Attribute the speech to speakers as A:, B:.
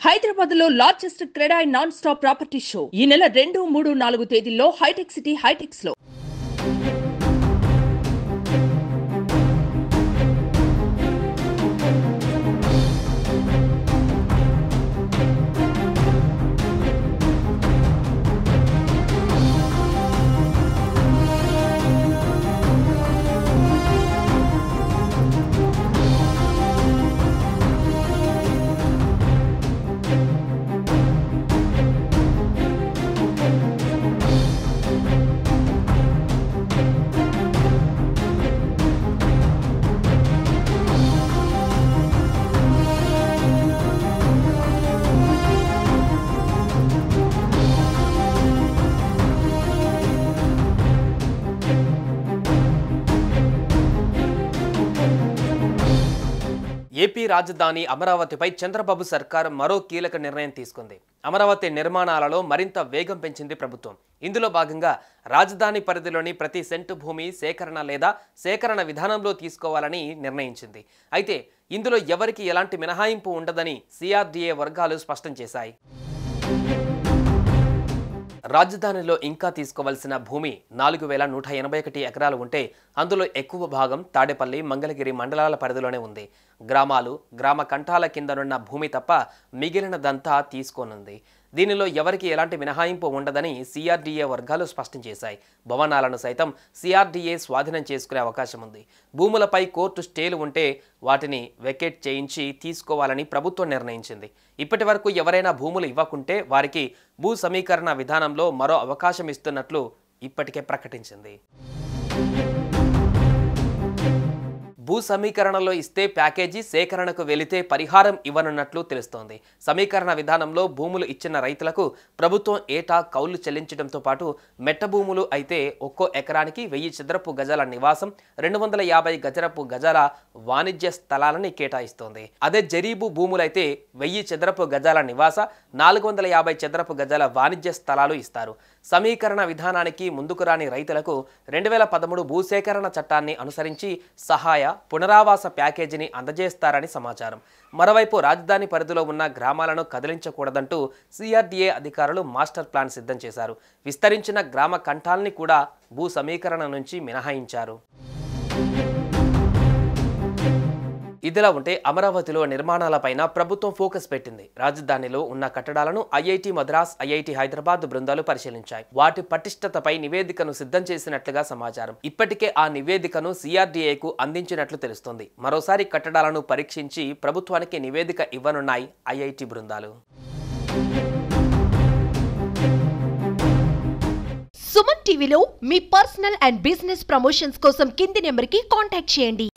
A: హైదరాబాద్ లో largest CREDAI non stop property show ఈ నెల 2, 3, 4 తేదీల్లో హైటెక్ సిటీ హైటెక్స్ లో.
B: ఏపీ రాజధాని అమరావతిపై చంద్రబాబు సర్కార్ మరో కీలక నిర్ణయం తీసుకుంది. అమరావతి నిర్మాణాలలో మరింత వేగం పెంచింది ప్రభుత్వం. ఇందులో భాగంగా రాజధాని పరిధిలోని ప్రతి సెంటు భూమి సేకరణ లేదా సేకరణ విధానంలో తీసుకోవాలని నిర్ణయించింది. అయితే ఇందులో ఎవరికి ఎలాంటి మినహాయింపు ఉండదని సిఆర్డీఏ వర్గాలు స్పష్టం చేశాయి. రాజధానిలో ఇంకా తీసుకోవాల్సిన భూమి 4181 ఎకరాలు ఉంటే అందులో ఎక్కువ భాగం తాడేపల్లి, మంగళగిరి మండలాల పరిధిలోనే ఉంది. గ్రామాలు, గ్రామ కంఠాల కిందనున్న భూమి తప్ప మిగిలినదంతా తీసుకోనుంది. దీనిలో ఎవరికి ఎలాంటి మినహాయింపు ఉండదని సిఆర్డీఏ వర్గాలు స్పష్టం చేశాయి. భవనాలను సైతం సిఆర్డీఏ స్వాధీనం చేసుకునే అవకాశం ఉంది. భూములపై కోర్టు స్టేలు ఉంటే వాటిని వెకేట్ చేయించి తీసుకోవాలని ప్రభుత్వం నిర్ణయించింది. ఇప్పటి వరకు ఎవరైనా భూములు ఇవ్వకుంటే వారికి భూ సమీకరణ విధానంలో మరో అవకాశం ఇస్తున్నట్లు ఇప్పటికే ప్రకటించింది. భూ సమీకరణలో ఇస్తే ప్యాకేజీ, సేకరణకు వెళితే పరిహారం ఇవ్వనున్నట్లు తెలుస్తోంది. సమీకరణ విధానంలో భూములు ఇచ్చిన రైతులకు ప్రభుత్వం ఏటా కౌలు చెల్లించడంతో పాటు మెట్ట భూములు అయితే ఒక్కో ఎకరానికి 1000 చదరపు గజాల నివాసం, 250 చదరపు గజాల వాణిజ్య స్థలాలని కేటాయిస్తోంది. అదే జరీబు భూములైతే 1000 చదరపు గజాల నివాస, 450 చదరపు గజాల వాణిజ్య స్థలాలు ఇస్తారు. సమీకరణ విధానానికి ముందుకు రాని రైతులకు 2013 భూసేకరణ చట్టాన్ని అనుసరించి సహాయ, పునరావాస ప్యాకేజీని అందజేస్తారని సమాచారం. మరోవైపు రాజధాని పరిధిలో ఉన్న గ్రామాలను కదిలించకూడదంటూ సిఆర్డీఏ అధికారులు మాస్టర్ ప్లాన్ సిద్ధం చేశారు. విస్తరించిన గ్రామ కంఠాల్ని కూడా భూ సమీకరణ నుంచి మినహాయించారు. ఇదిలా ఉంటే అమరావతిలో నిర్మాణాలపైన ప్రభుత్వం ఫోకస్ పెట్టింది. రాజధానిలో ఉన్న కట్టడాలను ఐఐటి మద్రాస్, ఐఐటి హైదరాబాద్ బృందాలు పరిశీలించాయి. వాటి పటిష్టతపై నివేదికను సిద్ధం చేసినట్లుగా సమాచారం. ఇప్పటికే ఆ నివేదికను సిఆర్డీఏకు అందించినట్లు తెలుస్తోంది. మరోసారి కట్టడాలను పరీక్షించి ప్రభుత్వానికి నివేదిక ఇవ్వనున్నాయి ఐఐటి బృందాలు.
C: సుమన్ టీవీలో మీ పర్సనల్ అండ్ బిజినెస్ ప్రమోషన్స్ కోసం కింది నెంబర్కి కాంటాక్ట్ చేయండి.